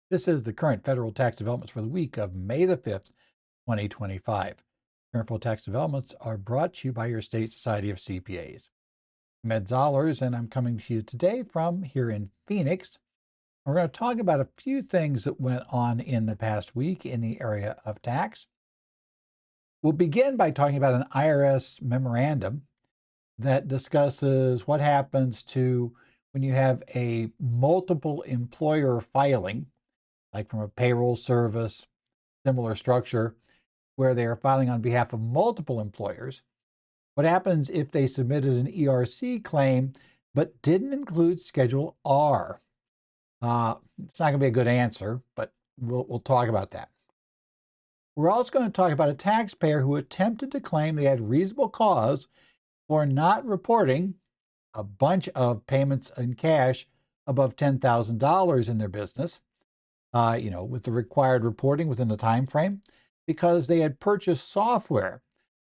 This is the current federal tax developments for the week of May the 5th, 2025. Current federal tax developments are brought to you by your state society of CPAs. I'm Ed Zollers, and I'm coming to you today from here in Phoenix. We're going to talk about a few things that went on in the past week in the area of tax. We'll begin by talking about an IRS memorandum that discusses what happens to when you have a multiple employer filing, like from a payroll service, similar structure, where they are filing on behalf of multiple employers. What happens if they submitted an ERC claim but didn't include Schedule R? It's not going to be a good answer, but we'll talk about that. We're also going to talk about a taxpayer who attempted to claim they had reasonable cause for not reporting a bunch of payments in cash above $10,000 in their business, with the required reporting within the time frame, because they had purchased software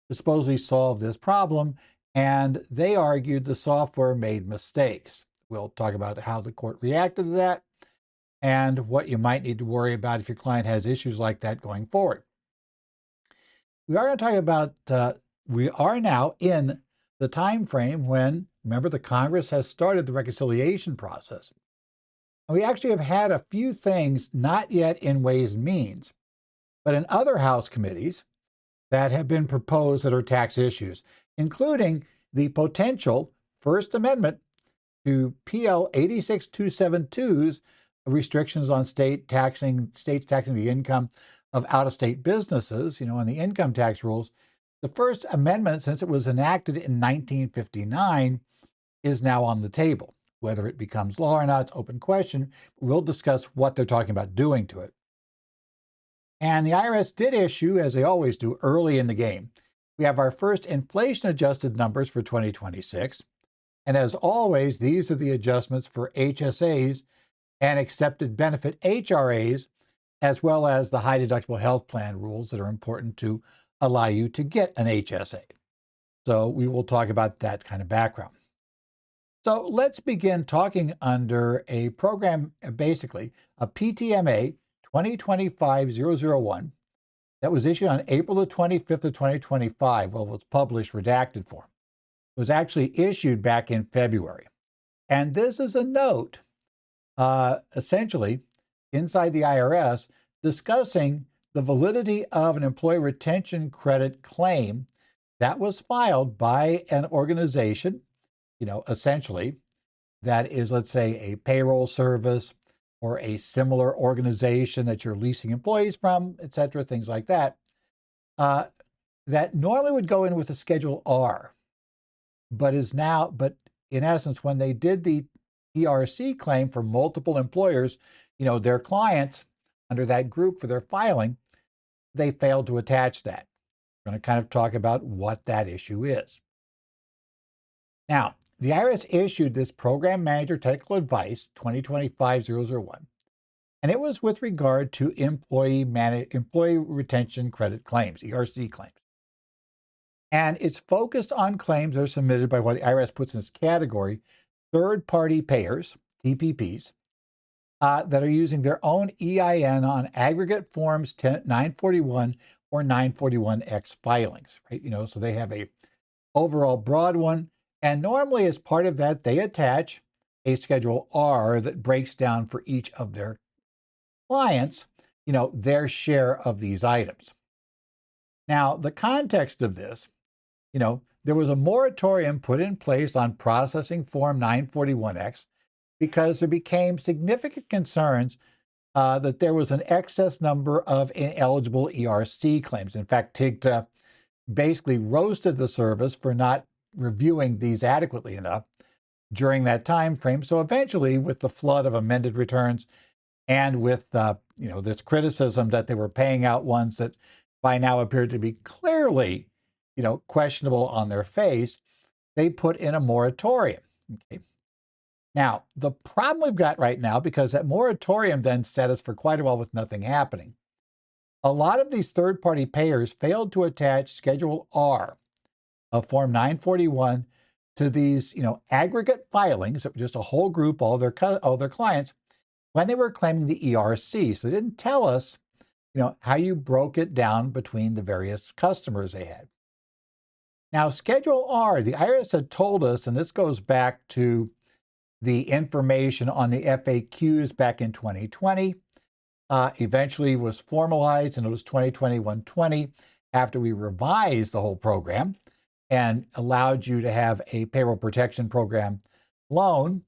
to supposedly solve this problem, and they argued the software made mistakes. We'll talk about how the court reacted to that and what you might need to worry about if your client has issues like that going forward. We are going to talk about, we are now in the time frame when, remember, the Congress has started the reconciliation process. And we actually have had a few things, not yet in Ways and Means, but in other House committees that have been proposed that are tax issues, including the potential First Amendment to PL 86272's restrictions on states taxing the income of out-of-state businesses, on the income tax rules. The First Amendment, since it was enacted in 1959, is now on the table. Whether it becomes law or not, it's open question. We'll discuss what they're talking about doing to it. And the IRS did issue, as they always do, early in the game. We have our first inflation-adjusted numbers for 2026. And as always, these are the adjustments for HSAs and accepted benefit HRAs, as well as the high deductible health plan rules that are important to allow you to get an HSA. So we will talk about that kind of background. So let's begin talking under a program, basically a PTMA 2025-001 that was issued on April the 25th of 2025. Well, it was published redacted form. It was actually issued back in February. And this is a note, essentially, inside the IRS discussing the validity of an employee retention credit claim that was filed by an organization, essentially, that is, let's say, a payroll service or a similar organization that you're leasing employees from, et cetera, things like that, that normally would go in with a Schedule R, but in essence, when they did the ERC claim for multiple employers, their clients under that group for their filing, they failed to attach that. We're going to kind of talk about what that issue is. Now, the IRS issued this Program Manager Technical Advice 2025-001, and it was with regard to employee retention credit claims, ERC claims. And it's focused on claims that are submitted by what the IRS puts in this category, third-party payers, TPPs, that are using their own EIN on aggregate forms 941 or 941X filings, right? So they have a overall broad one, and normally as part of that, they attach a Schedule R that breaks down for each of their clients, their share of these items. Now, the context of this, there was a moratorium put in place on processing Form 941X because there became significant concerns that there was an excess number of ineligible ERC claims. In fact, TIGTA basically roasted the service for not reviewing these adequately enough during that time frame. So eventually, with the flood of amended returns and with this criticism that they were paying out ones that by now appeared to be clearly questionable on their face, they put in a moratorium. Okay. Now, the problem we've got right now, because that moratorium then set us for quite a while with nothing happening, a lot of these third-party payers failed to attach Schedule R of Form 941 to these, aggregate filings, just a whole group, all their clients, when they were claiming the ERC. So they didn't tell us, how you broke it down between the various customers they had. Now, Schedule R, the IRS had told us, and this goes back to the information on the FAQs back in 2020, eventually was formalized, and it was 2020-120 after we revised the whole program and allowed you to have a payroll protection program loan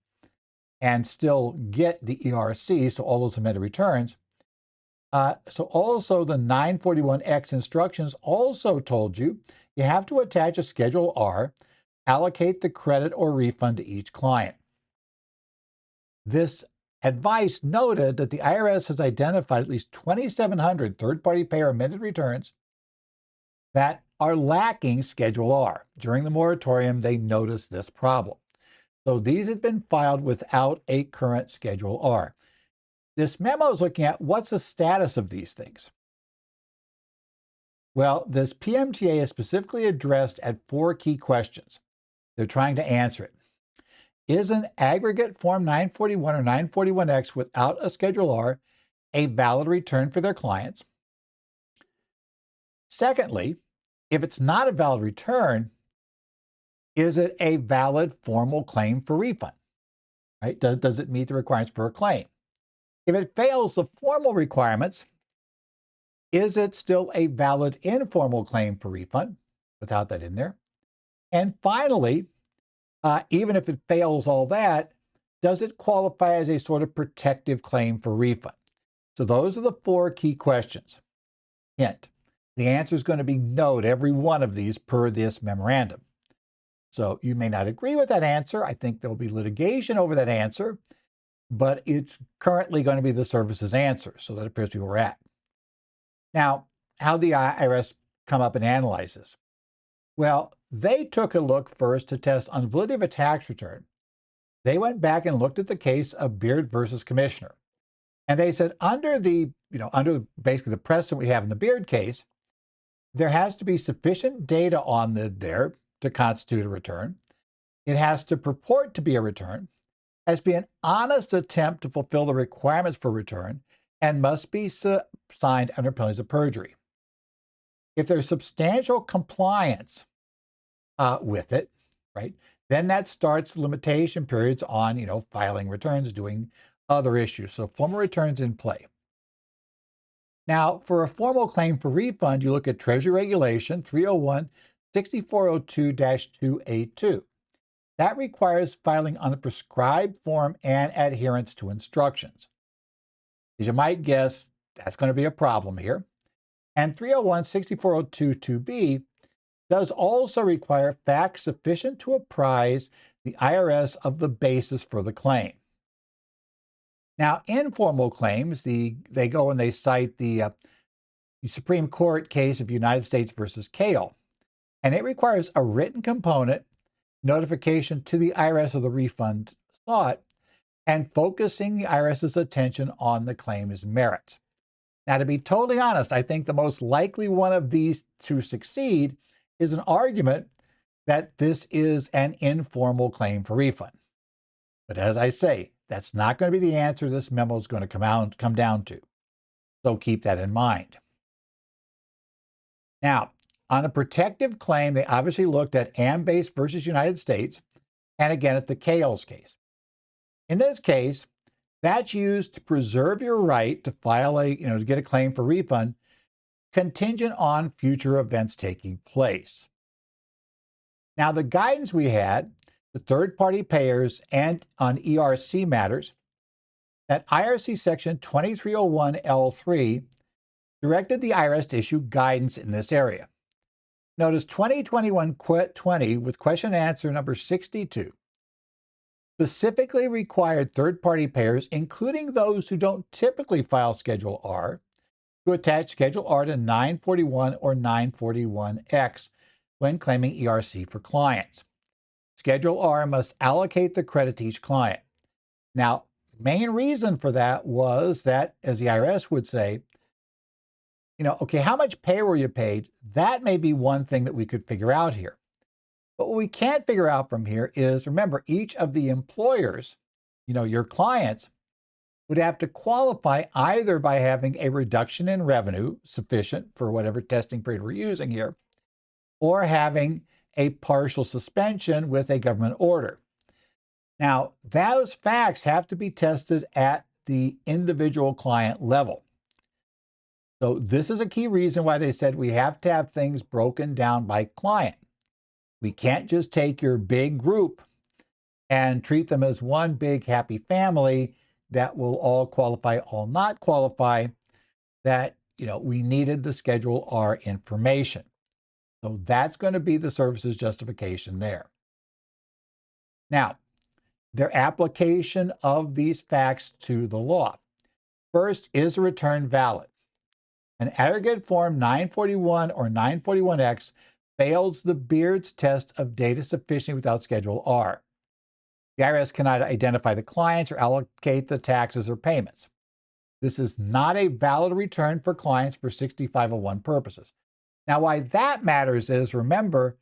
and still get the ERC, so all those amended returns. So also the 941X instructions also told you have to attach a Schedule R, allocate the credit or refund to each client. This advice noted that the IRS has identified at least 2,700 third-party payer amended returns that are lacking Schedule R. During the moratorium, they noticed this problem. So these had been filed without a current Schedule R. This memo is looking at what's the status of these things. Well, this PMTA is specifically addressed at 4 key questions. They're trying to answer it. Is an aggregate Form 941 or 941X without a Schedule R a valid return for their clients? Secondly, if it's not a valid return, is it a valid formal claim for refund? Right? Does it meet the requirements for a claim? If it fails the formal requirements, is it still a valid informal claim for refund without that in there? And finally, even if it fails all that, does it qualify as a sort of protective claim for refund? So those are the 4 key questions. Hint, the answer is going to be no to every one of these per this memorandum. So you may not agree with that answer. I think there'll be litigation over that answer, but it's currently going to be the service's answer. So that appears to be where we're at. Now, how the IRS come up and analyze this? Well, they took a look first to test on validity of a tax return. They went back and looked at the case of Beard versus Commissioner. And they said under basically the precedent we have in the Beard case, there has to be sufficient data on there to constitute a return. It has to purport to be a return, has to be an honest attempt to fulfill the requirements for return, and must be signed under penalties of perjury. If there's substantial compliance with it, right, then that starts limitation periods on, filing returns, doing other issues. So formal returns in play. Now, for a formal claim for refund, you look at Treasury Regulation 301-6402-2A2. That requires filing on a prescribed form and adherence to instructions. As you might guess, that's going to be a problem here. And 301-6402-2B does also require facts sufficient to apprise the IRS of the basis for the claim. Now, informal claims, they go and they cite the Supreme Court case of United States versus Kale, and it requires a written component, notification to the IRS of the refund sought, and focusing the IRS's attention on the claim's merits. Now, to be totally honest, I think the most likely one of these to succeed is an argument that this is an informal claim for refund. But as I say, that's not going to be the answer this memo is going to come down to. So keep that in mind. Now, on a protective claim, they obviously looked at Ambase versus United States, and again at the Kales case. In this case, that's used to preserve your right to file to get a claim for refund contingent on future events taking place. Now, the guidance we had, the third-party payers and on ERC matters, that IRC Section 2301L3 directed the IRS to issue guidance in this area. Notice 2021-20 with question and answer number 62 specifically required third-party payers, including those who don't typically file Schedule R, to attach Schedule R to 941 or 941X when claiming ERC for clients. Schedule R must allocate the credit to each client. Now, main reason for that was that, as the IRS would say, okay, how much payroll you paid, that may be one thing that we could figure out here. But what we can't figure out from here is, remember, each of the employers, your clients, would have to qualify either by having a reduction in revenue sufficient for whatever testing period we're using here, or having a partial suspension with a government order. Now, those facts have to be tested at the individual client level. So this is a key reason why they said we have to have things broken down by client. We can't just take your big group and treat them as one big happy family that will all qualify, all not qualify. That, we needed the Schedule R information. So that's going to be the services justification there. Now, their application of these facts to the law. First, is a return valid? An aggregate form 941 or 941X fails the Beard's test of data sufficiency without Schedule R. The IRS cannot identify the clients or allocate the taxes or payments. This is not a valid return for clients for 6501 purposes. Now, why that matters is, remember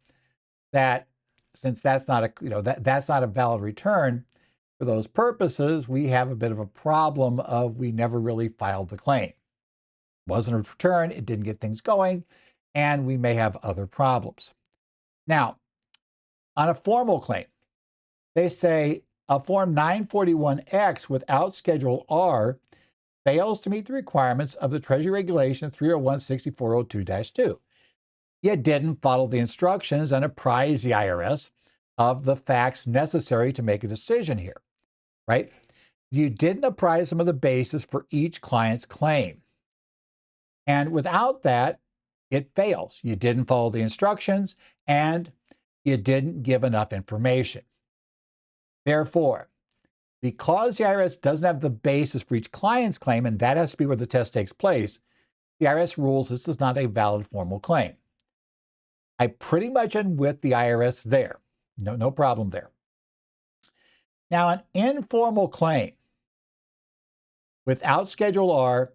that since that's not a valid return for those purposes, we have a bit of a problem of we never really filed the claim. It wasn't a return, it didn't get things going, and we may have other problems. Now, on a formal claim, they say a Form 941X without Schedule R fails to meet the requirements of the Treasury Regulation 301-6402-2. You didn't follow the instructions and apprise the IRS of the facts necessary to make a decision here, right? You didn't apprise them of the basis for each client's claim. And without that, it fails. You didn't follow the instructions and you didn't give enough information. Therefore, because the IRS doesn't have the basis for each client's claim, and that has to be where the test takes place, the IRS rules this is not a valid formal claim. I pretty much am with the IRS there. No problem there. Now, an informal claim without Schedule R,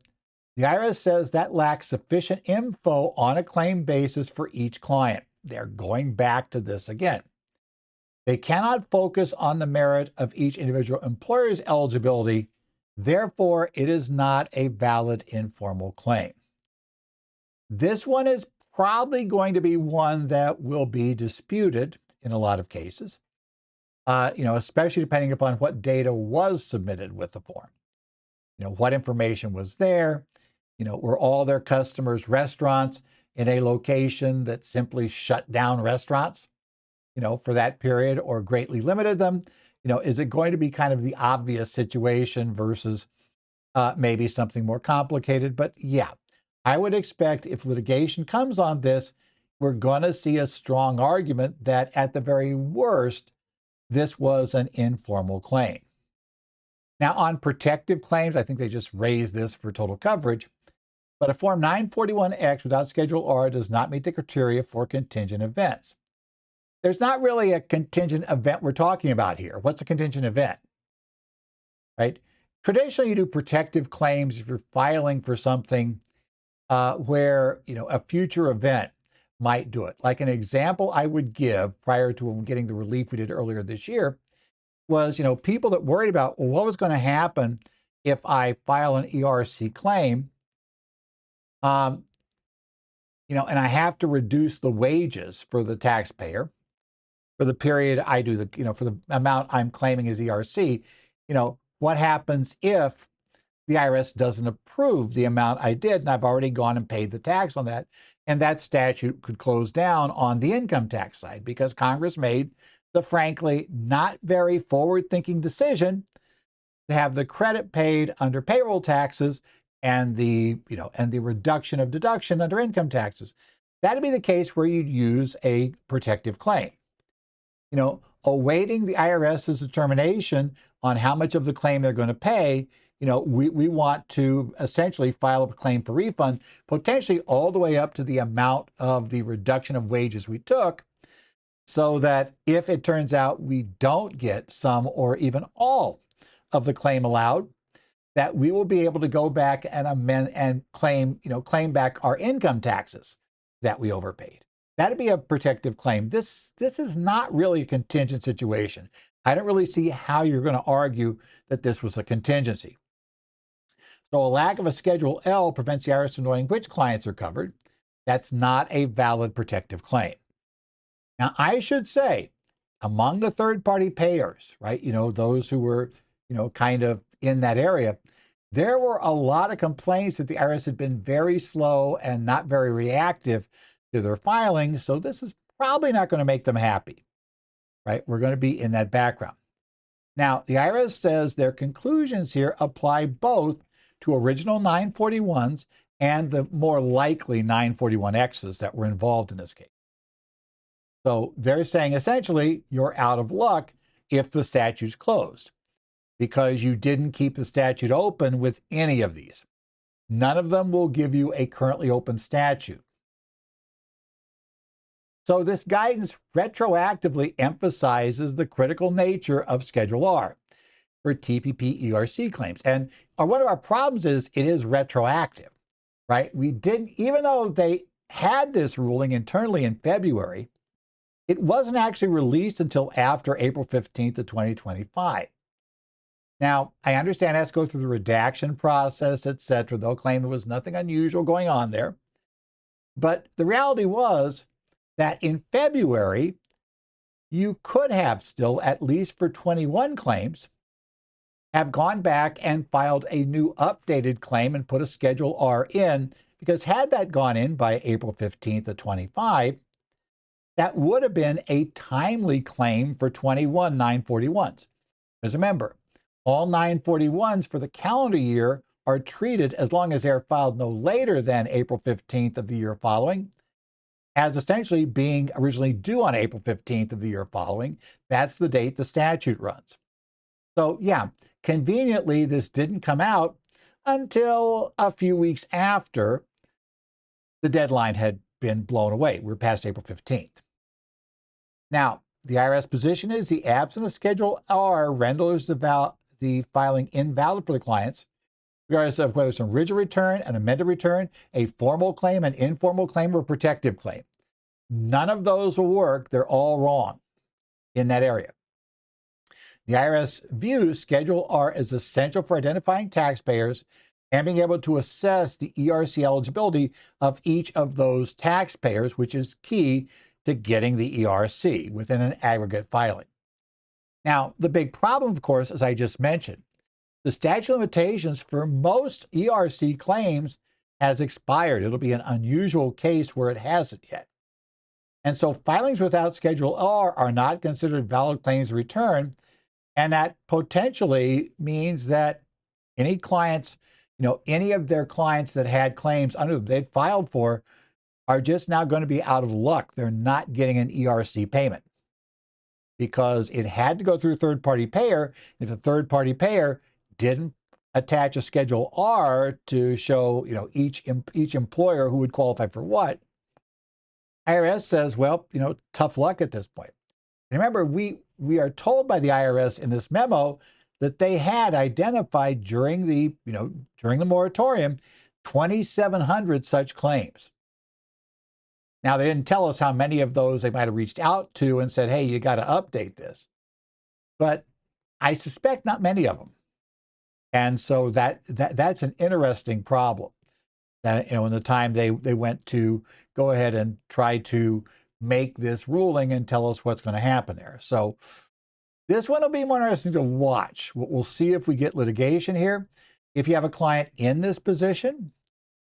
the IRS says that lacks sufficient info on a claim basis for each client. They're going back to this again. They cannot focus on the merit of each individual employer's eligibility. Therefore, it is not a valid informal claim. This one is probably going to be one that will be disputed in a lot of cases, especially depending upon what data was submitted with the form. What information was there? Were all their customers restaurants in a location that simply shut down restaurants, for that period or greatly limited them? Is it going to be kind of the obvious situation versus maybe something more complicated? But yeah, I would expect if litigation comes on this, we're going to see a strong argument that at the very worst, this was an informal claim. Now, on protective claims, I think they just raised this for total coverage, but a Form 941X without Schedule R does not meet the criteria for contingent events. There's not really a contingent event we're talking about here. What's a contingent event? Right? Traditionally, you do protective claims if you're filing for something where a future event might do it. Like an example I would give prior to getting the relief we did earlier this year was, people that worried about, well, what was going to happen if I file an ERC claim, and I have to reduce the wages for the taxpayer for the period I do for the amount I'm claiming as ERC. What happens if the IRS doesn't approve the amount I did and I've already gone and paid the tax on that? And that statute could close down on the income tax side because Congress made the frankly not very forward-thinking decision to have the credit paid under payroll taxes and the reduction of deduction under income taxes. That'd be the case where you'd use a protective claim. Awaiting the IRS's determination on how much of the claim they're going to pay, we want to essentially file a claim for refund, potentially all the way up to the amount of the reduction of wages we took, so that if it turns out we don't get some or even all of the claim allowed, that we will be able to go back and amend and claim back our income taxes that we overpaid. That'd be a protective claim. This is not really a contingent situation. I don't really see how you're going to argue that this was a contingency. So a lack of a Schedule L prevents the IRS from knowing which clients are covered. That's not a valid protective claim. Now, I should say, among the third-party payers, right, those who were, kind of in that area, there were a lot of complaints that the IRS had been very slow and not very reactive to their filings. So this is probably not going to make them happy, right? We're going to be in that background. Now, the IRS says their conclusions here apply both to original 941s and the more likely 941Xs that were involved in this case. So they're saying essentially you're out of luck if the statute's closed because you didn't keep the statute open with any of these. None of them will give you a currently open statute. So this guidance retroactively emphasizes the critical nature of Schedule R for TPP ERC claims. And one of our problems is it is retroactive, right? We didn't, even though they had this ruling internally in February, it wasn't actually released until after April 15th of 2025. Now, I understand it has to go through the redaction process, etc. They'll claim there was nothing unusual going on there. But the reality was that in February, you could have still, at least for 21 claims, have gone back and filed a new updated claim and put a Schedule R in, because had that gone in by April 15th of 25, that would have been a timely claim for 21 941s. Because remember, all 941s for the calendar year are treated, as long as they're filed no later than April 15th of the year following, as essentially being originally due on April 15th of the year following. That's the date the statute runs. So yeah, conveniently, this didn't come out until a few weeks after the deadline had been blown away. We're past April 15th. Now, the IRS position is the absence of Schedule R renders the filing invalid for the clients, regardless of whether it's an original return, an amended return, a formal claim, an informal claim, or a protective claim. None of those will work. They're all wrong in that area. The IRS views Schedule R as essential for identifying taxpayers and being able to assess the ERC eligibility of each of those taxpayers, which is key to getting the ERC within an aggregate filing. Now, the big problem, of course, as I just mentioned, the statute of limitations for most ERC claims has expired. It'll be an unusual case where it hasn't yet. And so filings without Schedule R are not considered valid claims of return. And that potentially means that any clients, any of their clients that had claims under them they'd filed for are just now going to be out of luck. They're not getting an ERC payment because it had to go through a third-party payer. If a third-party payer didn't attach a Schedule R to show, each employer who would qualify for what, IRS says, well, tough luck at this point. And remember, we are told by the IRS in this memo that they had identified during the moratorium 2,700 such claims. Now, they didn't tell us how many of those they might have reached out to and said, hey, you got to update this. But I suspect not many of them. And so that's an interesting problem. That, in the time they went to go ahead and try to make this ruling and tell us what's going to happen there. So this one will be more interesting to watch. We'll see if we get litigation here. If you have a client in this position,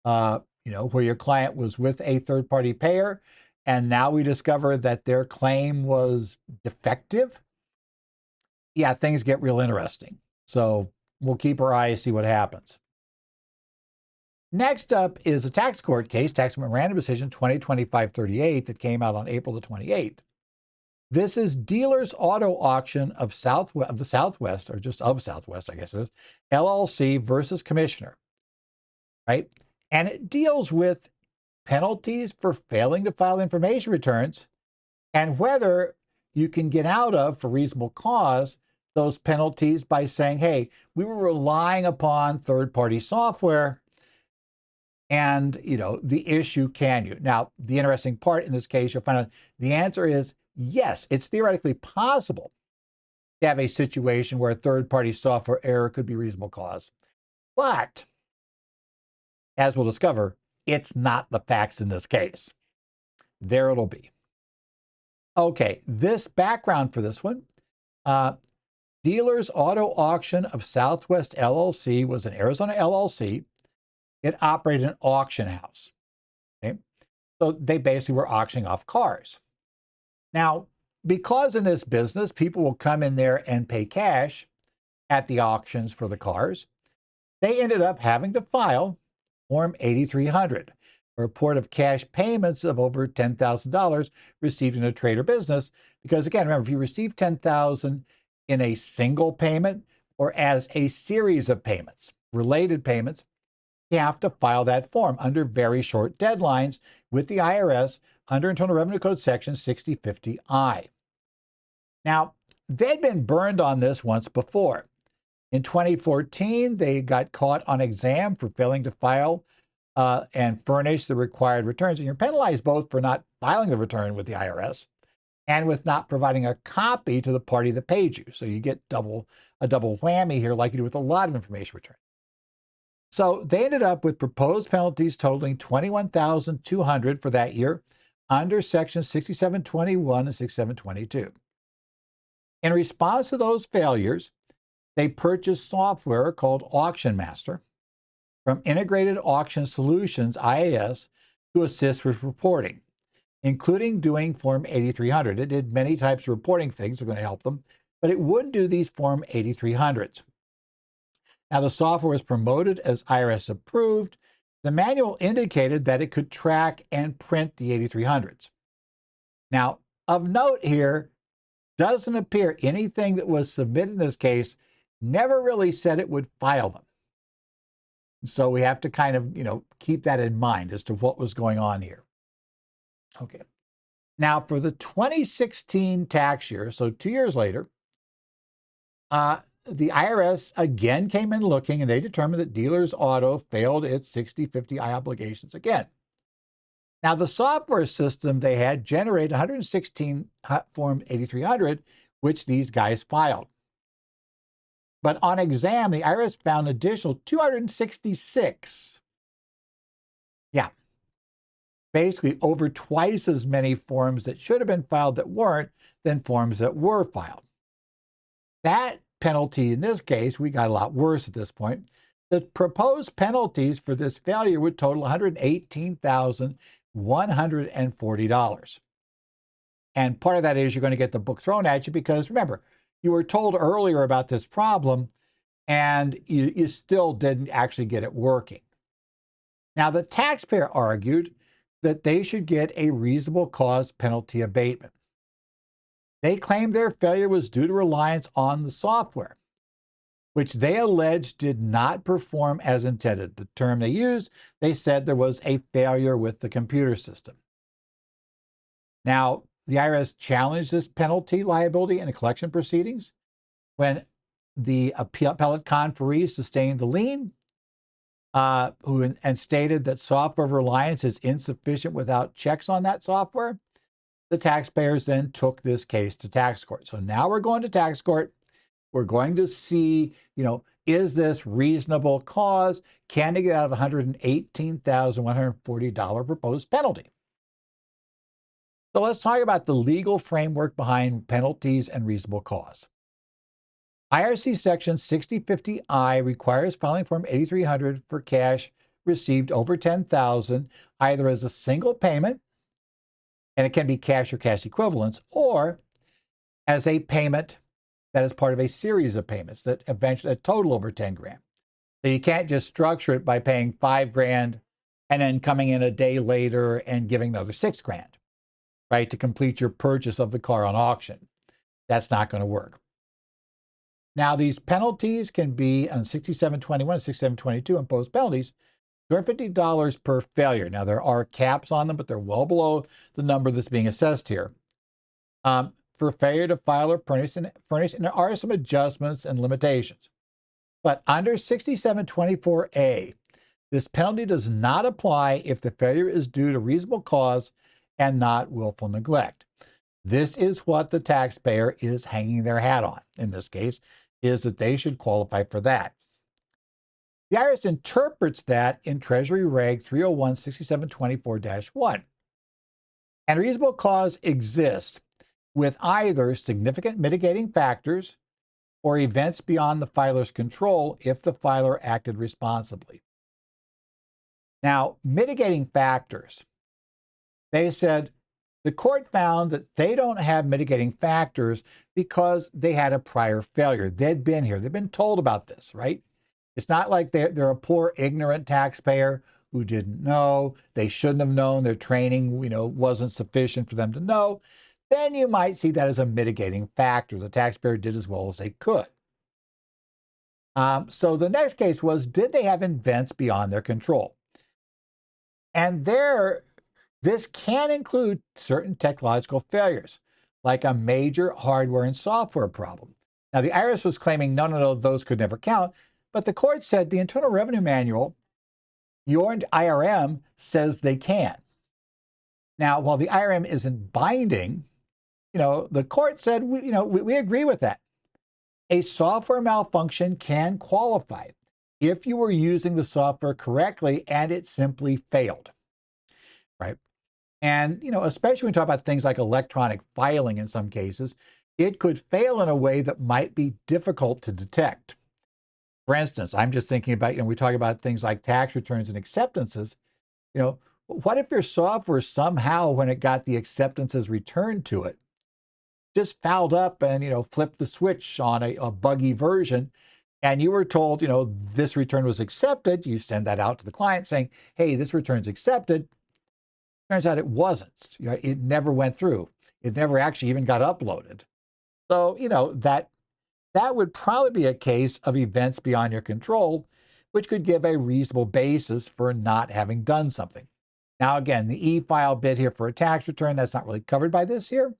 where your client was with a third-party payer, and now we discover that their claim was defective, yeah, things get real interesting. So we'll keep our eyes, see what happens. Next up is a tax court case, Tax Memorandum Decision 2025-38, that came out on April the 28th. This is Dealers Auto Auction of the Southwest, or just of Southwest, I guess it is, LLC versus Commissioner, right? And it deals with penalties for failing to file information returns and whether you can get out of, for reasonable cause, those penalties by saying, hey, we were relying upon third-party software, and, the issue, can you? Now, the interesting part in this case, you'll find out the answer is yes, it's theoretically possible to have a situation where a third-party software error could be reasonable cause. But As we'll discover, it's not the facts in this case. There it'll be. Okay, this background for this one. Dealers Auto Auction of Southwest LLC was an Arizona LLC. It operated an auction house. Okay? So they basically were auctioning off cars. Now, because in this business, people will come in there and pay cash at the auctions for the cars, they ended up having to file Form 8300, a report of cash payments of over $10,000 received in a trade or business. Because again, remember, if you receive $10,000 in a single payment or as a series of payments, related payments, you have to file that form under very short deadlines with the IRS under Internal Revenue Code Section 6050I. Now, they'd been burned on this once before. In 2014, they got caught on exam for failing to file and furnish the required returns. And you're penalized both for not filing the return with the IRS and with not providing a copy to the party that paid you. So you get a double whammy here, like you do with a lot of information return. So they ended up with proposed penalties totaling $21,200 for that year under Section 6721 and 6722. In response to those failures, they purchased software called Auction Master from Integrated Auction Solutions, IAS, to assist with reporting, including doing Form 8300. It did many types of reporting things that are going to help them, but it would do these Form 8300s. Now, the software was promoted as IRS approved. The manual indicated that it could track and print the 8300s. Now, of note here, doesn't appear anything that was submitted in this case never really said it would file them. So we have to kind of, keep that in mind as to what was going on here. Okay. Now, for the 2016 tax year, so 2 years later, the IRS again came in looking, and they determined that Dealers Auto failed its 6050I obligations again. Now, the software system they had generated 116 Form 8300, which these guys filed. But on exam, the IRS found an additional 266. Yeah. Basically, over twice as many forms that should have been filed that weren't than forms that were filed. That penalty, in this case, we got a lot worse at this point. The proposed penalties for this failure would total $118,140. And part of that is you're going to get the book thrown at you because, remember, you were told earlier about this problem and you still didn't actually get it working. Now, the taxpayer argued that they should get a reasonable cause penalty abatement. They claimed their failure was due to reliance on the software, which they alleged did not perform as intended. The term they used, they said there was a failure with the computer system. Now, the IRS challenged this penalty liability in the collection proceedings when the appellate conferee sustained the lien and stated that software reliance is insufficient without checks on that software. The taxpayers then took this case to tax court. So now we're going to tax court. We're going to see, is this reasonable cause? Can they get out of $118,140 proposed penalty? So let's talk about the legal framework behind penalties and reasonable cause. IRC Section 6050I requires filing Form 8300 for cash received over $10,000, either as a single payment, and it can be cash or cash equivalents, or as a payment that is part of a series of payments that eventually total over 10 grand. So you can't just structure it by paying $5,000 and then coming in a day later and giving another $6,000, right, to complete your purchase of the car on auction. That's not going to work. Now, these penalties can be on 6721 and 6722 imposed penalties, $250 per failure. Now, there are caps on them, but they're well below the number that's being assessed here. For failure to file or furnish, and there are some adjustments and limitations. But under 6724A, this penalty does not apply if the failure is due to reasonable cause and not willful neglect. This is what the taxpayer is hanging their hat on, in this case, is that they should qualify for that. The IRS interprets that in Treasury Reg 301-6724-1. And reasonable cause exists with either significant mitigating factors or events beyond the filer's control if the filer acted responsibly. Now, mitigating factors. They said the court found that they don't have mitigating factors because they had a prior failure. They'd been here. They've been told about this, right? It's not like they're a poor, ignorant taxpayer who didn't know. They shouldn't have known. Their training, wasn't sufficient for them to know. Then you might see that as a mitigating factor. The taxpayer did as well as they could. So the next case was, did they have events beyond their control? And this can include certain technological failures, like a major hardware and software problem. Now, the IRS was claiming, no, those could never count. But the court said the Internal Revenue Manual, your IRM, says they can. Now, while the IRM isn't binding, the court said, we agree with that. A software malfunction can qualify if you were using the software correctly and it simply failed, right? And, especially when we talk about things like electronic filing in some cases, it could fail in a way that might be difficult to detect. For instance, I'm just thinking about, we talk about things like tax returns and acceptances. What if your software somehow, when it got the acceptances returned to it, just fouled up and, flipped the switch on a buggy version, and you were told, this return was accepted. You send that out to the client saying, hey, this return's accepted. Turns out it wasn't. It never went through. It never actually even got uploaded. So, that would probably be a case of events beyond your control, which could give a reasonable basis for not having done something. Now, again, the e-file bit here for a tax return, that's not really covered by this here.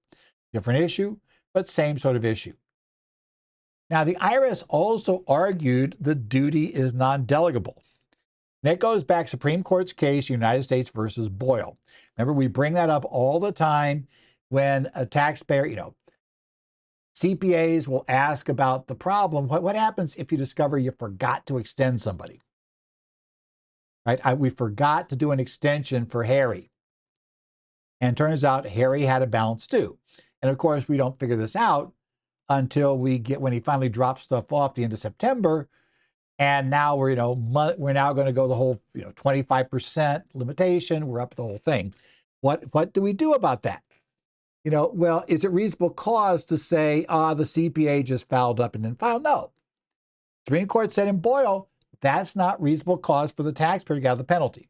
Different issue, but same sort of issue. Now, the IRS also argued the duty is non-delegable. And it goes back to Supreme Court's case, United States versus Boyle. Remember, we bring that up all the time when a taxpayer, CPAs will ask about the problem. What happens if you discover you forgot to extend somebody? Right? We forgot to do an extension for Harry. And turns out Harry had a balance due. And of course, we don't figure this out until when he finally drops stuff off the end of September. And now we're now going to go the whole 25% limitation. We're up the whole thing. What do we do about that? Well, is it reasonable cause to say, the CPA just fouled up and then filed? No. Supreme Court said in Boyle, that's not reasonable cause for the taxpayer to get out of the penalty.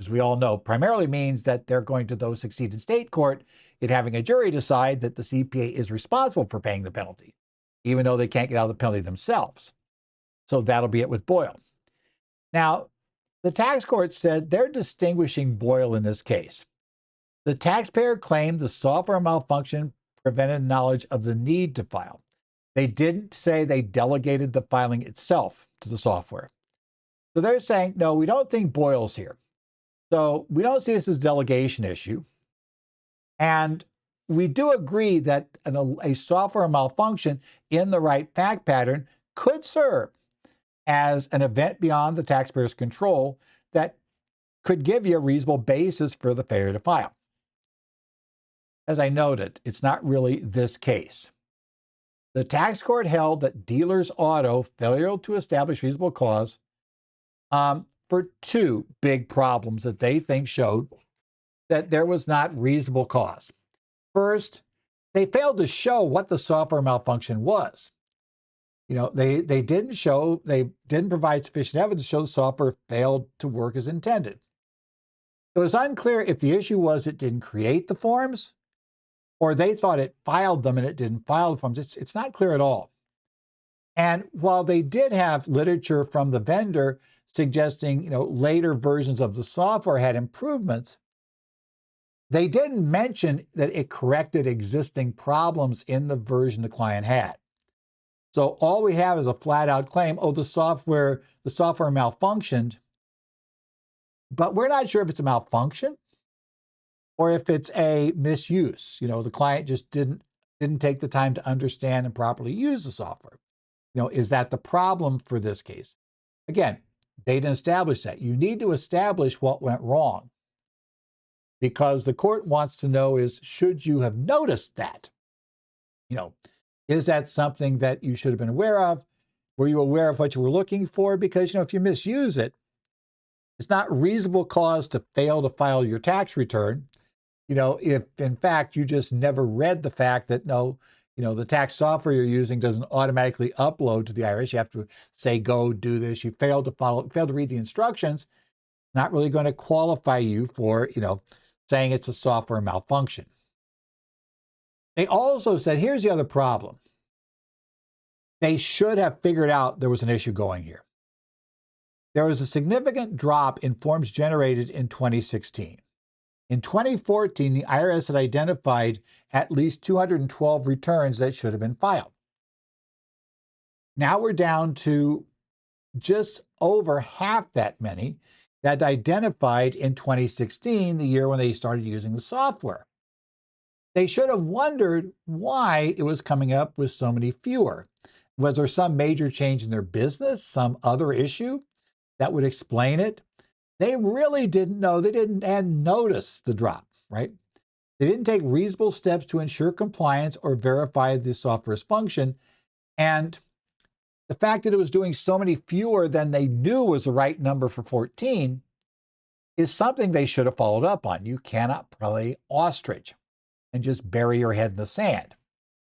As we all know, primarily means that they're going to, though succeed in state court, in having a jury decide that the CPA is responsible for paying the penalty, even though they can't get out of the penalty themselves. So that'll be it with Boyle. Now, the tax court said they're distinguishing Boyle in this case. The taxpayer claimed the software malfunction prevented knowledge of the need to file. They didn't say they delegated the filing itself to the software. So they're saying, no, we don't think Boyle's here. So we don't see this as a delegation issue. And we do agree that a software malfunction in the right fact pattern could serve as an event beyond the taxpayer's control that could give you a reasonable basis for the failure to file. As I noted, it's not really this case. The tax court held that dealer's auto failure to establish reasonable cause for two big problems that they think showed that there was not reasonable cause. First, they failed to show what the software malfunction was. They didn't provide sufficient evidence to show the software failed to work as intended. It was unclear if the issue was it didn't create the forms or they thought it filed them and it didn't file the forms. It's not clear at all. And while they did have literature from the vendor suggesting, later versions of the software had improvements, they didn't mention that it corrected existing problems in the version the client had. So all we have is a flat out claim, the software malfunctioned, but we're not sure if it's a malfunction or if it's a misuse. The client just didn't take the time to understand and properly use the software. Is that the problem for this case? Again, They didn't establish that. You need to establish what went wrong, because the court wants to know is, should you have noticed that? Is that something that you should have been aware of? Were you aware of what you were looking for? Because, if you misuse it, it's not reasonable cause to fail to file your tax return. If in fact you just never read the fact that the tax software you're using doesn't automatically upload to the IRS. You have to say, go do this. You failed to read the instructions, not really going to qualify you for, saying it's a software malfunction. They also said, here's the other problem. They should have figured out there was an issue going here. There was a significant drop in forms generated in 2016. In 2014, the IRS had identified at least 212 returns that should have been filed. Now we're down to just over half that many that identified in 2016, the year when they started using the software. They should have wondered why it was coming up with so many fewer. Was there some major change in their business, some other issue that would explain it? They really didn't know. They hadn't noticed the drop, right? They didn't take reasonable steps to ensure compliance or verify the software's function. And the fact that it was doing so many fewer than they knew was the right number for 14 is something they should have followed up on. You cannot play ostrich and just bury your head in the sand.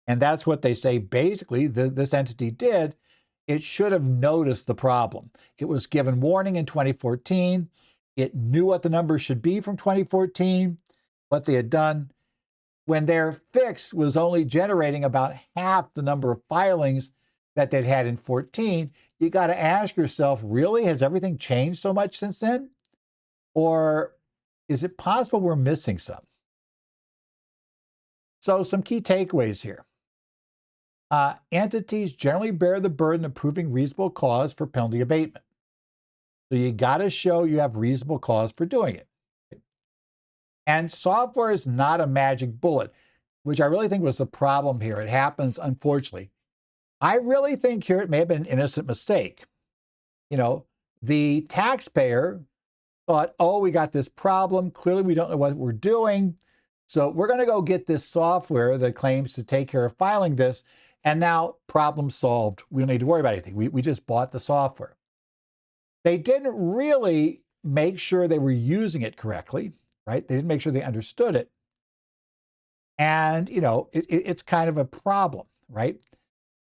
And that's what they say basically this entity did. It should have noticed the problem. It was given warning in 2014. It knew what the numbers should be from 2014, what they had done. When their fix was only generating about half the number of filings that they'd had in 14, you got to ask yourself, really, has everything changed so much since then? Or is it possible we're missing some? So some key takeaways here. Entities generally bear the burden of proving reasonable cause for penalty abatement. So you got to show you have reasonable cause for doing it. And software is not a magic bullet, which I really think was the problem here. It happens, unfortunately. I really think here it may have been an innocent mistake. The taxpayer thought, oh, we got this problem. Clearly, we don't know what we're doing. So we're going to go get this software that claims to take care of filing this. And now, problem solved. We don't need to worry about anything. We just bought the software. They didn't really make sure they were using it correctly, right? They didn't make sure they understood it. And, it's kind of a problem, right?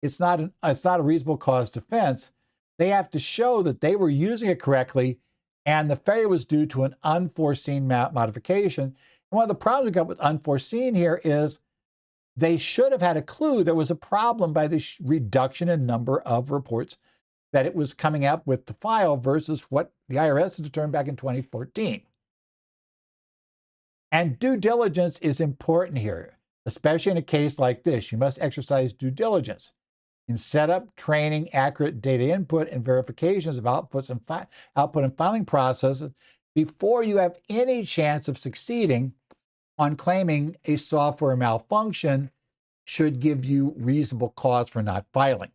It's not a reasonable cause defense. They have to show that they were using it correctly and the failure was due to an unforeseen modification. And one of the problems we got with unforeseen here is they should have had a clue there was a problem by the reduction in number of reports that it was coming up with to file versus what the IRS determined back in 2014. And due diligence is important here, especially in a case like this. You must exercise due diligence in setup, training, accurate data input, and verifications of output and filing processes before you have any chance of succeeding on claiming a software malfunction should give you reasonable cause for not filing.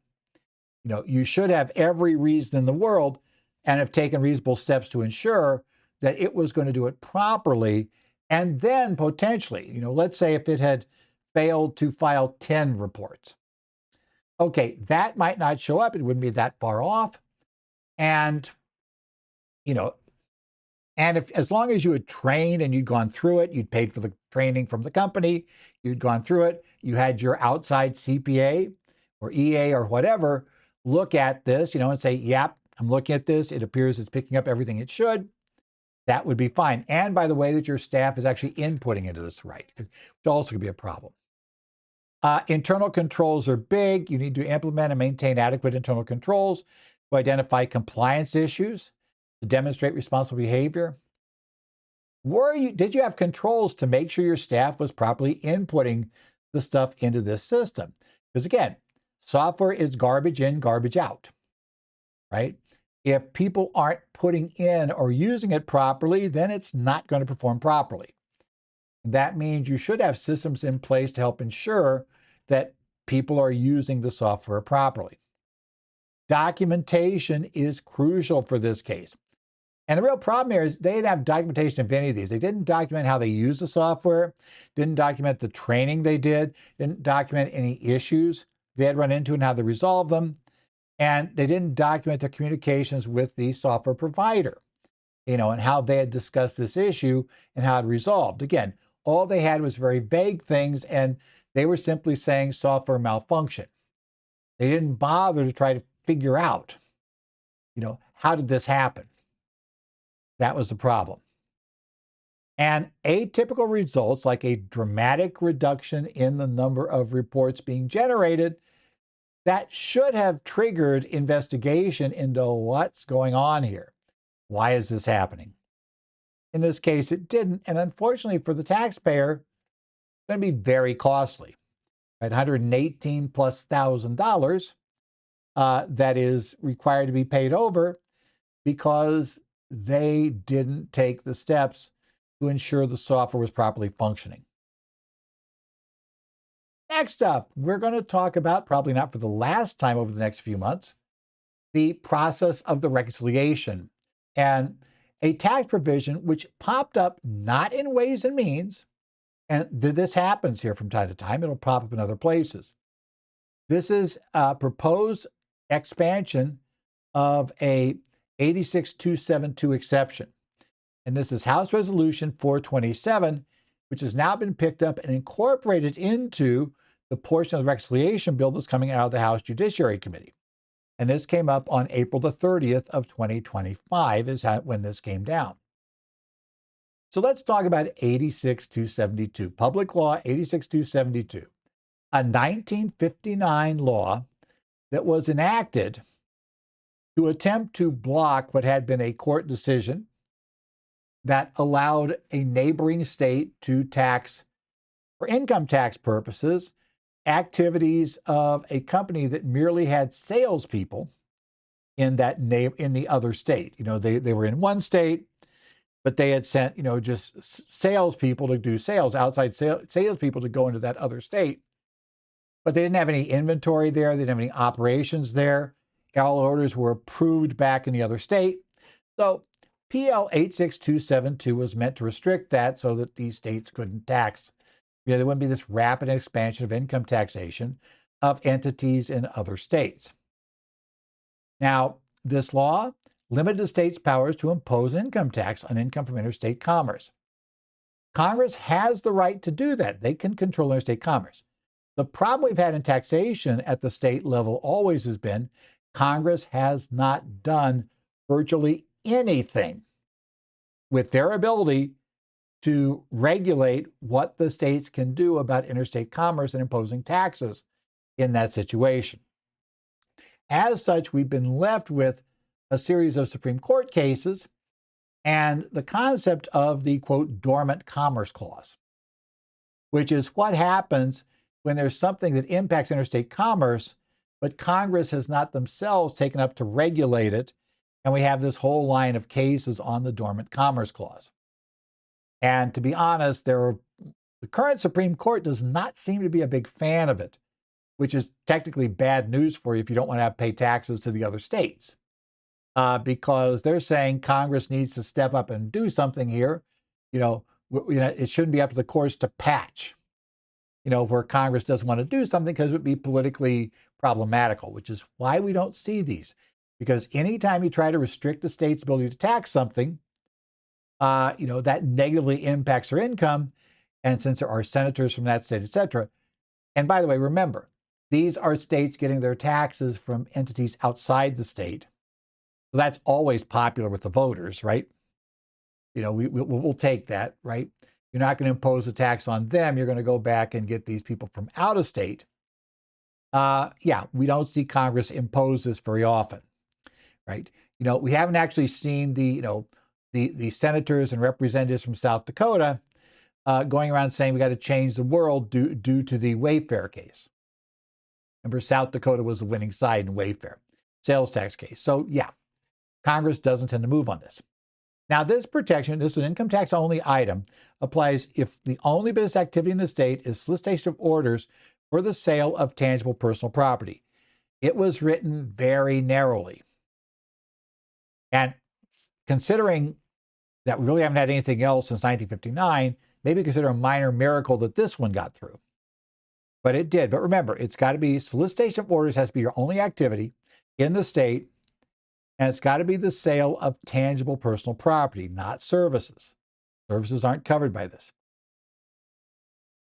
You should have every reason in the world and have taken reasonable steps to ensure that it was going to do it properly. And then potentially, let's say if it had failed to file 10 reports. Okay, that might not show up. It wouldn't be that far off. And, as long as you had trained and you'd gone through it, you'd paid for the training from the company, you'd gone through it, you had your outside CPA or EA or whatever look at this, and say, yep, I'm looking at this. It appears it's picking up everything it should. That would be fine. And by the way, that your staff is actually inputting into this right, which also could be a problem. Internal controls are big. You need to implement and maintain adequate internal controls to identify compliance issues, to demonstrate responsible behavior. Did you have controls to make sure your staff was properly inputting the stuff into this system? Because again, software is garbage in, garbage out, right? If people aren't putting in or using it properly, then it's not going to perform properly. That means you should have systems in place to help ensure that people are using the software properly. Documentation is crucial for this case. And the real problem here is they didn't have documentation of any of these. They didn't document how they use the software, didn't document the training they did, didn't document any issues they had run into and how they resolved them. And they didn't document their communications with the software provider, and how they had discussed this issue and how it resolved. Again, all they had was very vague things, and they were simply saying software malfunction. They didn't bother to try to figure out, how did this happen? That was the problem. And atypical results, like a dramatic reduction in the number of reports being generated, that should have triggered investigation into what's going on here. Why is this happening? In this case, it didn't. And unfortunately for the taxpayer, it's going to be very costly. Right? $118,000+ that is required to be paid over because they didn't take the steps to ensure the software was properly functioning. Next up, we're going to talk about, probably not for the last time over the next few months, the process of the reconciliation and a tax provision which popped up not in Ways and Means, and this happens here from time to time. It'll pop up in other places. This is a proposed expansion of a 86272 exception. And this is House Resolution 427, which has now been picked up and incorporated into the portion of the reconciliation bill that's coming out of the House Judiciary Committee. And this came up on April the 30th of 2025 is when this came down. So let's talk about 86272, Public Law 86272, a 1959 law that was enacted to attempt to block what had been a court decision that allowed a neighboring state to tax, for income tax purposes, activities of a company that merely had salespeople in the other state. They were in one state, but they had sent, just salespeople to do sales, outside salespeople to go into that other state. But they didn't have any inventory there. They didn't have any operations there. All orders were approved back in the other state. So PL 86272 was meant to restrict that so that these states couldn't tax. There wouldn't be this rapid expansion of income taxation of entities in other states. Now, this law limited the state's powers to impose income tax on income from interstate commerce. Congress has the right to do that. They can control interstate commerce. The problem we've had in taxation at the state level always has been Congress has not done virtually anything with their ability to regulate what the states can do about interstate commerce and imposing taxes in that situation. As such, we've been left with a series of Supreme Court cases and the concept of the, quote, dormant commerce clause, which is what happens when there's something that impacts interstate commerce, but Congress has not themselves taken up to regulate it, and we have this whole line of cases on the dormant commerce clause. And to be honest, the current Supreme Court does not seem to be a big fan of it, which is technically bad news for you if you don't want to pay taxes to the other states, because they're saying Congress needs to step up and do something here. It shouldn't be up to the courts to patch, where Congress doesn't want to do something because it would be politically problematical, which is why we don't see these. Because anytime you try to restrict the state's ability to tax something, that negatively impacts their income. And since there are senators from that state, et cetera. And by the way, remember, these are states getting their taxes from entities outside the state. So that's always popular with the voters, right? We'll take that, right? You're not going to impose a tax on them. You're going to go back and get these people from out of state. We don't see Congress impose this very often, right? We haven't actually seen the senators and representatives from South Dakota going around saying we got to change the world due to the Wayfair case. Remember, South Dakota was the winning side in Wayfair sales tax case. So Congress doesn't tend to move on this. Now, this protection, this is an income tax only item, applies if the only business activity in the state is solicitation of orders for the sale of tangible personal property. It was written very narrowly. And considering that we really haven't had anything else since 1959, maybe consider a minor miracle that this one got through. But it did. But remember, it's got to be solicitation of orders has to be your only activity in the state, and it's got to be the sale of tangible personal property, not services. Services aren't covered by this.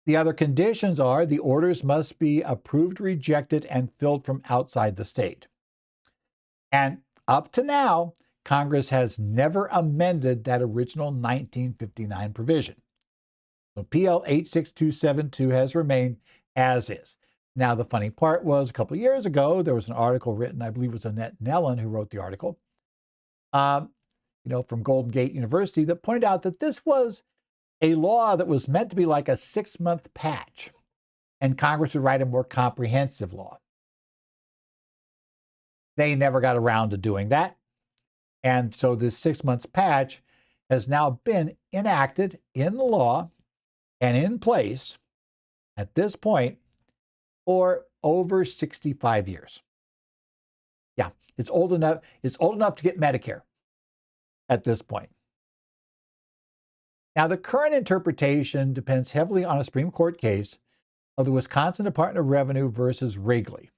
The other conditions are the orders must be approved, rejected, and filled from outside the state. And up to now, Congress has never amended that original 1959 provision. So PL 86272 has remained as is. Now, the funny part was a couple of years ago, there was an article written, I believe it was Annette Nellen who wrote the article, from Golden Gate University, that pointed out that this was a law that was meant to be like a 6-month patch, and Congress would write a more comprehensive law. They never got around to doing that. And so this 6 months patch has now been enacted in the law and in place at this point for over 65 years. Yeah, it's old enough to get Medicare at this point. Now, the current interpretation depends heavily on a Supreme Court case of the Wisconsin Department of Revenue versus Wrigley.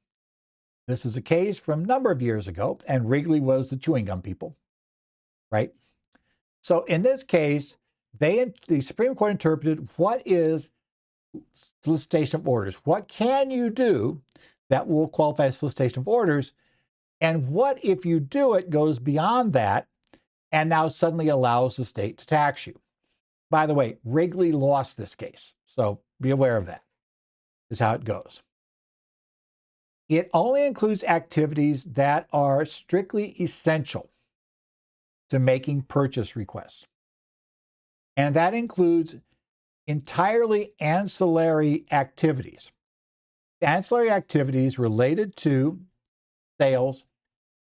This is a case from a number of years ago, and Wrigley was the chewing gum people, right? So in this case, the Supreme Court interpreted what is solicitation of orders. What can you do that will qualify as solicitation of orders? And what if you do it goes beyond that and now suddenly allows the state to tax you? By the way, Wrigley lost this case, so be aware of that. This is how it goes. It only includes activities that are strictly essential to making purchase requests. And that includes entirely ancillary activities. Ancillary activities related to sales,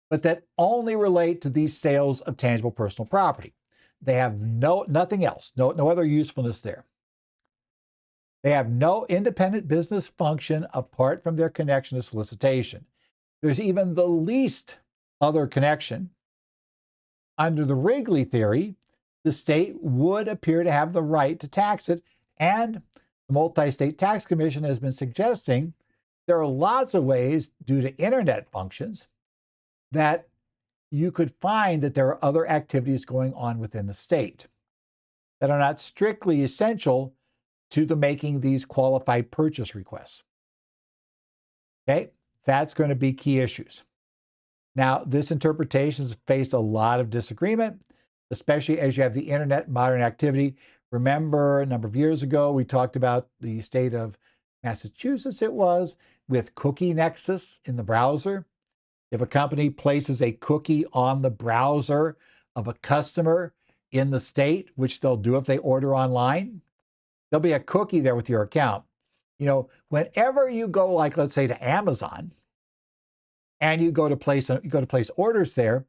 but that only relate to these sales of tangible personal property. They have nothing else, no other usefulness there. They have no independent business function apart from their connection to solicitation. There's even the least other connection. Under the Wrigley theory, the state would appear to have the right to tax it, and the Multi-State Tax Commission has been suggesting there are lots of ways, due to internet functions, that you could find that there are other activities going on within the state that are not strictly essential to the making these qualified purchase requests. Okay, that's going to be key issues. Now, this interpretation has faced a lot of disagreement, especially as you have the internet modern activity. Remember, a number of years ago, we talked about the state of Massachusetts, it was, with cookie nexus in the browser. If a company places a cookie on the browser of a customer in the state, which they'll do if they order online, there'll be a cookie there with your account. Whenever you go, like, let's say to Amazon, and you go to place orders there,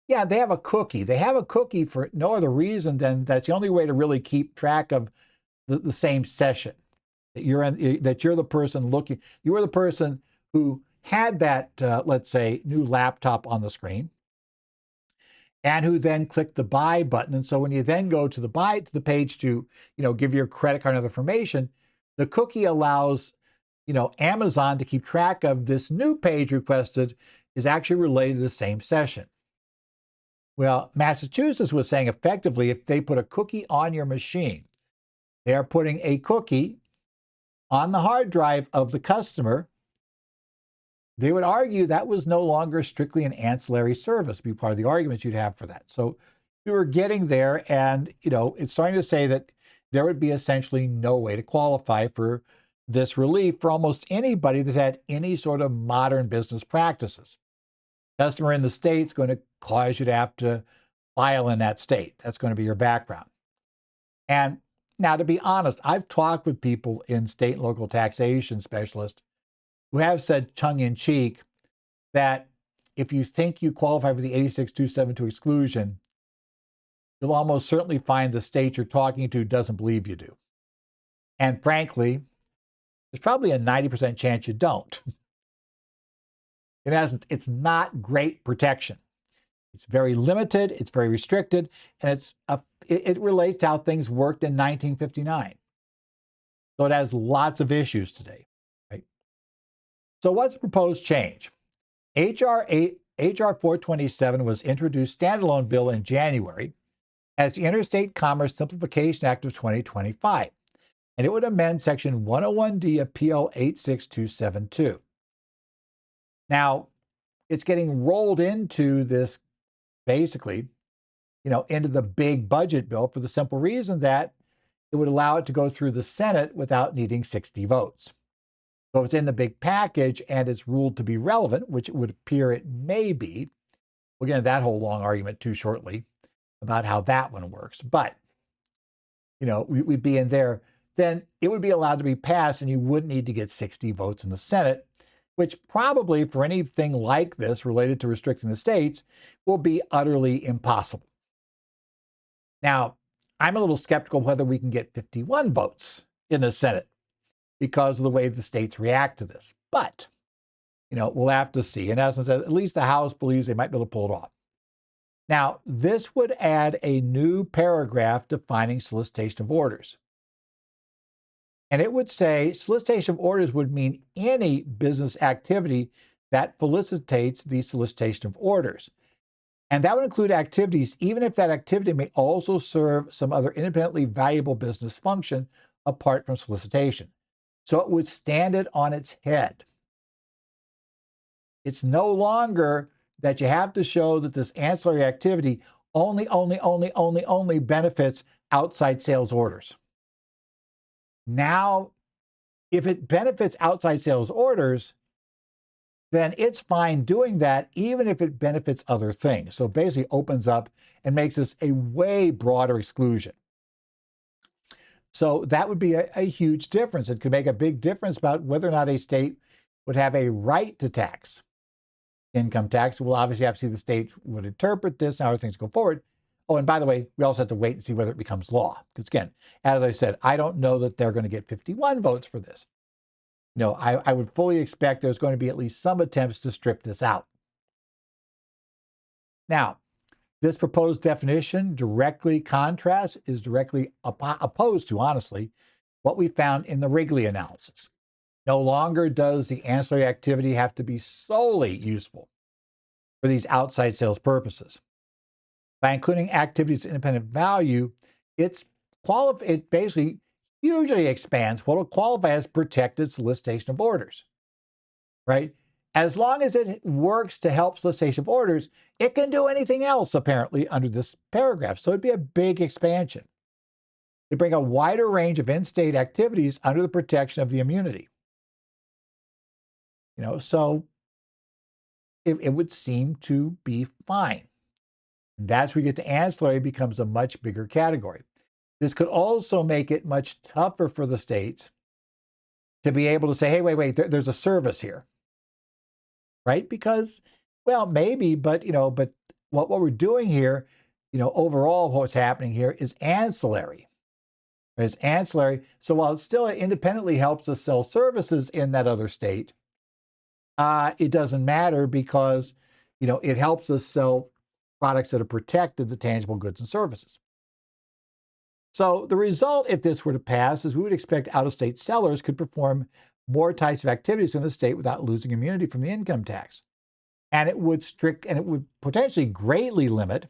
yeah, they have a cookie. They have a cookie for no other reason than that's the only way to really keep track of the same session that you're in, that you're the person looking. You were the person who had that, let's say, new laptop on the screen, and who then clicked the buy button. And so when you then go to the page to, give your credit card and other information, the cookie allows, Amazon to keep track of this new page requested is actually related to the same session. Well, Massachusetts was saying effectively, if they put a cookie on your machine, they are putting a cookie on the hard drive of the customer. They would argue that was no longer strictly an ancillary service, be part of the arguments you'd have for that. So we were getting there, and it's starting to say that there would be essentially no way to qualify for this relief for almost anybody that had any sort of modern business practices. Customer in the state's going to cause you to have to file in that state. That's going to be your background. And now, to be honest, I've talked with people in state and local taxation specialists who have said tongue-in-cheek that if you think you qualify for the 86272 exclusion, you'll almost certainly find the state you're talking to doesn't believe you do. And frankly, there's probably a 90% chance you don't. In essence, it's not great protection. It's very limited, it's very restricted, and it relates to how things worked in 1959. So it has lots of issues today, right? So what's the proposed change? HR 427 was introduced standalone bill in January as the Interstate Commerce Simplification Act of 2025, and it would amend Section 101D of PL 86272. Now, it's getting rolled into this, basically, into the big budget bill for the simple reason that it would allow it to go through the Senate without needing 60 votes. So if it's in the big package and it's ruled to be relevant, which it would appear it may be, we'll get into that whole long argument too shortly about how that one works. But, we'd be in there, then it would be allowed to be passed and you wouldn't need to get 60 votes in the Senate, which probably for anything like this related to restricting the states will be utterly impossible. Now, I'm a little skeptical whether we can get 51 votes in the Senate because of the way the states react to this. But, we'll have to see. In essence, at least the House believes they might be able to pull it off. Now, this would add a new paragraph defining solicitation of orders. And it would say solicitation of orders would mean any business activity that felicitates the solicitation of orders. And that would include activities, even if that activity may also serve some other independently valuable business function apart from solicitation. So it would stand it on its head. It's no longer that you have to show that this ancillary activity only benefits outside sales orders. Now, if it benefits outside sales orders, then it's fine doing that, even if it benefits other things. So it basically opens up and makes this a way broader exclusion. So that would be a huge difference. It could make a big difference about whether or not a state would have a right to tax income tax. We'll obviously have to see the states would interpret this and how things go forward. Oh, and by the way, we also have to wait and see whether it becomes law. Because again, as I said, I don't know that they're going to get 51 votes for this. I would fully expect there's going to be at least some attempts to strip this out. Now, this proposed definition is directly opposed to, honestly, what we found in the Wrigley analysis. No longer does the ancillary activity have to be solely useful for these outside sales purposes. By including activities of independent value, it basically usually expands what will qualify as protected solicitation of orders, right? As long as it works to help solicitation of orders, it can do anything else, apparently, under this paragraph. So it'd be a big expansion. It'd bring a wider range of in-state activities under the protection of the immunity. So it would seem to be fine. And that's where we get to ancillary becomes a much bigger category. This could also make it much tougher for the states to be able to say, hey, wait, there's a service here, right? Because, well, maybe, but what we're doing here, overall what's happening here is ancillary. It's ancillary. So while it still independently helps us sell services in that other state, it doesn't matter because, it helps us sell products that are protected, the tangible goods and services. So the result, if this were to pass, is we would expect out-of-state sellers could perform more types of activities in the state without losing immunity from the income tax. And it would potentially greatly limit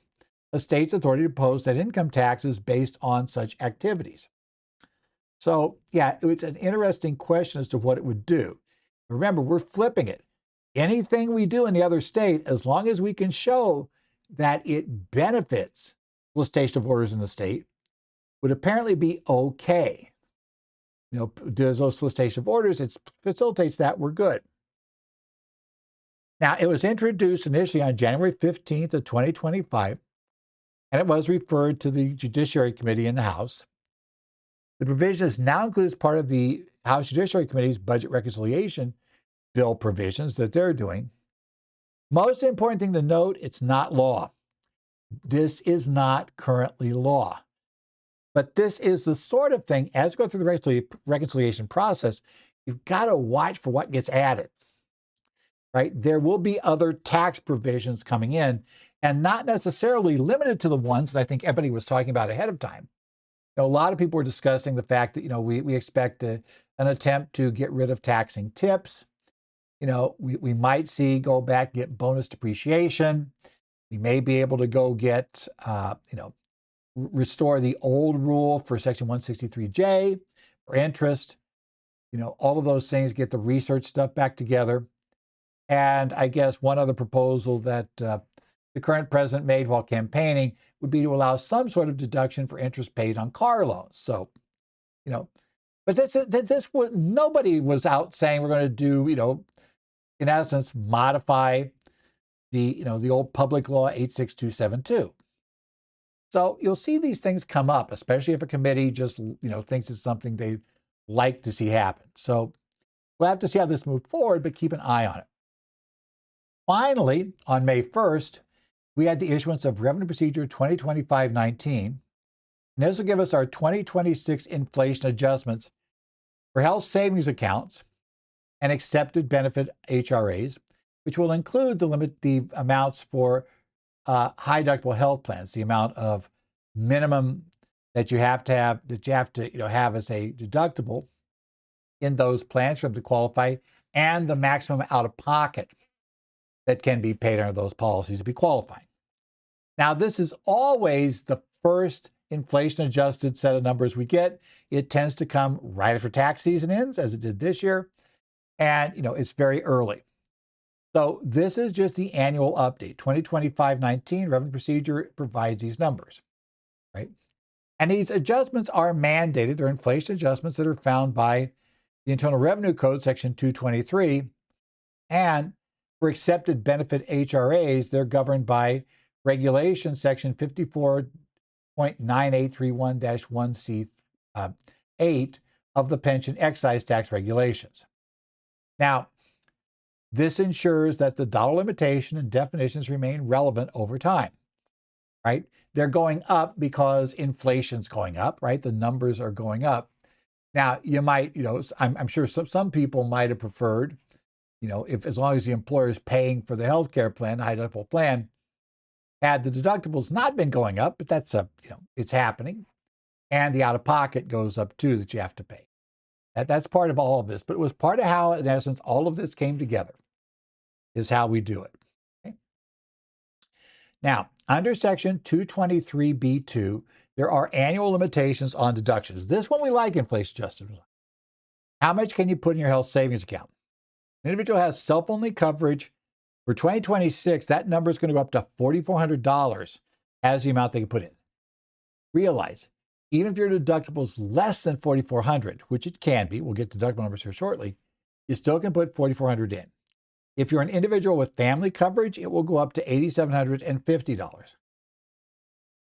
a state's authority to impose that income taxes based on such activities. So, yeah, it's an interesting question as to what it would do. Remember, we're flipping it. Anything we do in the other state, as long as we can show that it benefits solicitation of orders in the state, would apparently be okay. Does those solicitation of orders, it facilitates that, we're good. Now, it was introduced initially on January 15th of 2025, and it was referred to the Judiciary Committee in the House. The provision is now included as part of the House Judiciary Committee's budget reconciliation bill provisions that they're doing. Most important thing to note, it's not law. This is not currently law. But this is the sort of thing, as we go through the reconciliation process, you've got to watch for what gets added. right? There will be other tax provisions coming in, and not necessarily limited to the ones that I think everybody was talking about ahead of time. A lot of people were discussing the fact that, we expect an attempt to get rid of taxing tips. We might see go back, get bonus depreciation. We may be able to go get, restore the old rule for Section 163J for interest. All of those things, get the research stuff back together. And I guess one other proposal that the current president made while campaigning would be to allow some sort of deduction for interest paid on car loans. So, but this was, nobody was out saying we're going to do, in essence, modify the old public law 86272. So you'll see these things come up, especially if a committee just, thinks it's something they like to see happen. So we'll have to see how this moves forward, but keep an eye on it. Finally, on May 1st, we had the issuance of Revenue Procedure 2025-19. And this will give us our 2026 inflation adjustments for health savings accounts and accepted benefit HRAs, which will include the amounts for high deductible health plans, the amount of minimum that you have to have have as a deductible in those plans for them to qualify, and the maximum out of pocket that can be paid under those policies to be qualifying. Now, this is always the first inflation adjusted set of numbers we get. It tends to come right after tax season ends, as it did this year. And, it's very early. So this is just the annual update. 2025-19 revenue procedure provides these numbers, right? And these adjustments are mandated. They're inflation adjustments that are found by the Internal Revenue Code, Section 223. And for accepted benefit HRAs, they're governed by Regulation Section 54.9831-1C8 of the Pension Excise Tax Regulations. Now, this ensures that the dollar limitation and definitions remain relevant over time, right? They're going up because inflation's going up, right? The numbers are going up. Now, you might, I'm sure some people might have preferred, if as long as the employer is paying for the health care plan, the high deductible plan, had the deductibles not been going up, but that's it's happening. And the out-of-pocket goes up too, that you have to pay. That's part of all of this, but it was part of how, in essence, all of this came together, is how we do it. Okay? Now, under Section 223B2, there are annual limitations on deductions. This one we like, inflation adjusted. How much can you put in your health savings account? An individual has self-only coverage. For 2026, that number is going to go up to $4,400 as the amount they can put in. Realize, even if your deductible is less than $4,400, which it can be, we'll get deductible numbers here shortly, you still can put $4,400 in. If you're an individual with family coverage, it will go up to $8,750.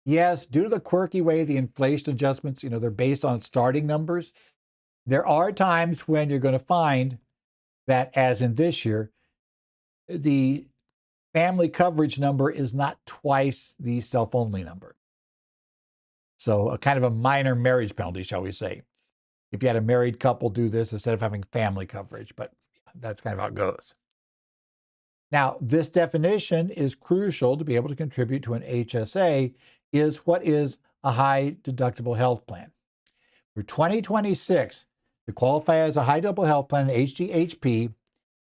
Yes, due to the quirky way the inflation adjustments, they're based on starting numbers, there are times when you're going to find that, as in this year, the family coverage number is not twice the self-only number. So a kind of a minor marriage penalty, shall we say, if you had a married couple do this instead of having family coverage, but that's kind of how it goes. Now, this definition is crucial to be able to contribute to an HSA, is what is a high deductible health plan. For 2026, to qualify as a high deductible health plan, HDHP,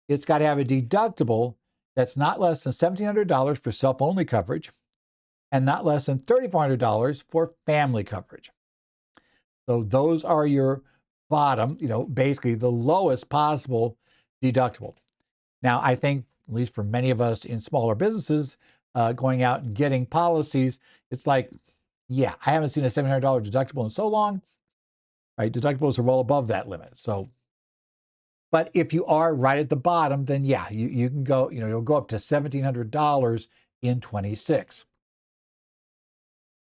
it's got to have a deductible that's not less than $1,700 for self-only coverage and not less than $3,400 for family coverage. So those are your bottom, basically the lowest possible deductible. Now, I think, at least for many of us in smaller businesses, going out and getting policies, it's like, yeah, I haven't seen a $700 deductible in so long, right? Deductibles are well above that limit. So, but if you are right at the bottom, then yeah, you can go, you'll go up to $1,700 in 26.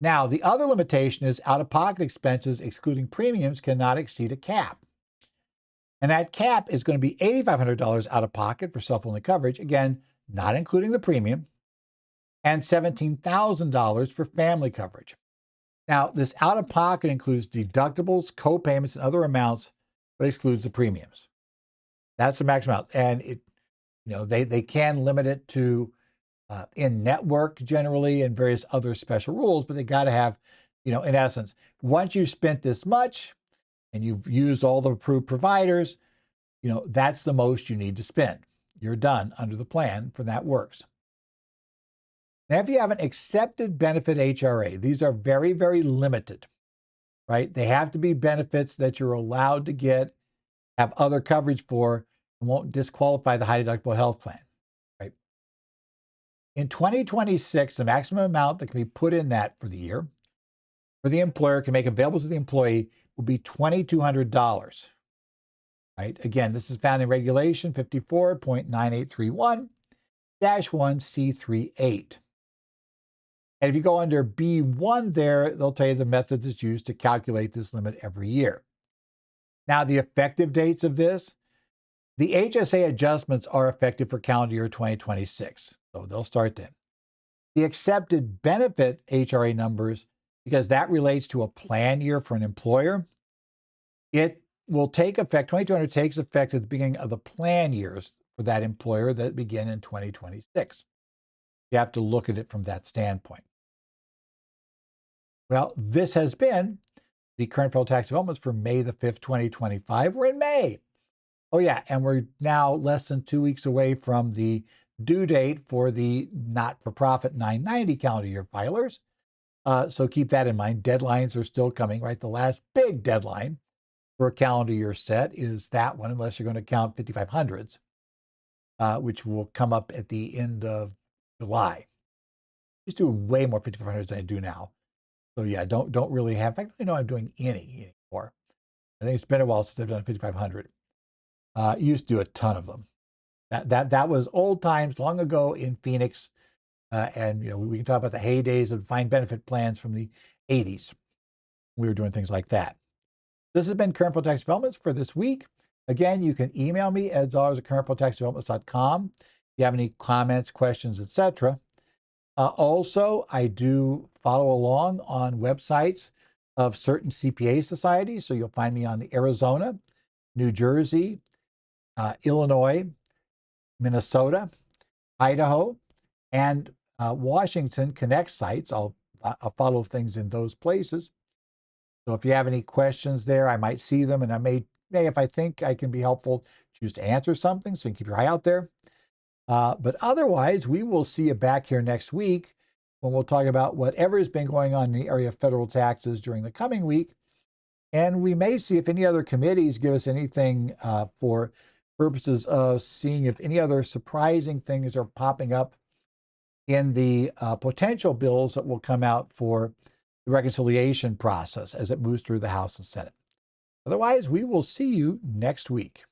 Now, the other limitation is out-of-pocket expenses, excluding premiums, cannot exceed a cap. And that cap is going to be $8,500 out of pocket for self-only coverage, again, not including the premium, and $17,000 for family coverage. Now, this out-of-pocket includes deductibles, co-payments, and other amounts, but excludes the premiums. That's the maximum amount. And They can limit it to in-network generally and various other special rules, but they got to have, in essence, once you've spent this much and you've used all the approved providers, that's the most you need to spend. You're done under the plan for that works. Now, if you have an accepted benefit HRA, these are very, very limited, right? They have to be benefits that you're allowed to get, have other coverage for, and won't disqualify the high deductible health plan, right? In 2026, the maximum amount that can be put in that for the year for the employer can make available to the employee will be $2,200, right? Again, this is found in Regulation 54.9831-1C38. And if you go under B1 there, they'll tell you the method that's used to calculate this limit every year. Now, the effective dates of this, the HSA adjustments are effective for calendar year 2026, so they'll start then. The accepted benefit HRA numbers, because that relates to a plan year for an employer, it will take effect, 2200 takes effect at the beginning of the plan years for that employer that begin in 2026. You have to look at it from that standpoint. Well, this has been the current federal tax developments for May the 5th, 2025. We're in May. Oh yeah, and we're now less than 2 weeks away from the due date for the not-for-profit 990 calendar year filers. So keep that in mind. Deadlines are still coming, right? The last big deadline for a calendar year set is that one, unless you're going to count 5500s, which will come up at the end of July. I used to do way more 5500s than I do now. So yeah, don't really have, in fact, I don't know I'm doing any anymore. I think it's been a while since I've done a 5500. Used to do a ton of them. That was old times, long ago in Phoenix. And we can talk about the heydays of defined benefit plans from the 80s. We were doing things like that. This has been Current Federal Tax Developments for this week. Again, you can email me, edzollers@currentfederaltaxdevelopments.com. If you have any comments, questions, etc. Also, I do follow along on websites of certain CPA societies. So you'll find me on the Arizona, New Jersey, Illinois, Minnesota, Idaho, and Washington Connect sites. I'll follow things in those places. So if you have any questions there, I might see them, and I may, if I think I can be helpful, choose to answer something. So you can keep your eye out there. But otherwise, we will see you back here next week when we'll talk about whatever has been going on in the area of federal taxes during the coming week. And we may see if any other committees give us anything for purposes of seeing if any other surprising things are popping up in the potential bills that will come out for the reconciliation process as it moves through the House and Senate. Otherwise, we will see you next week.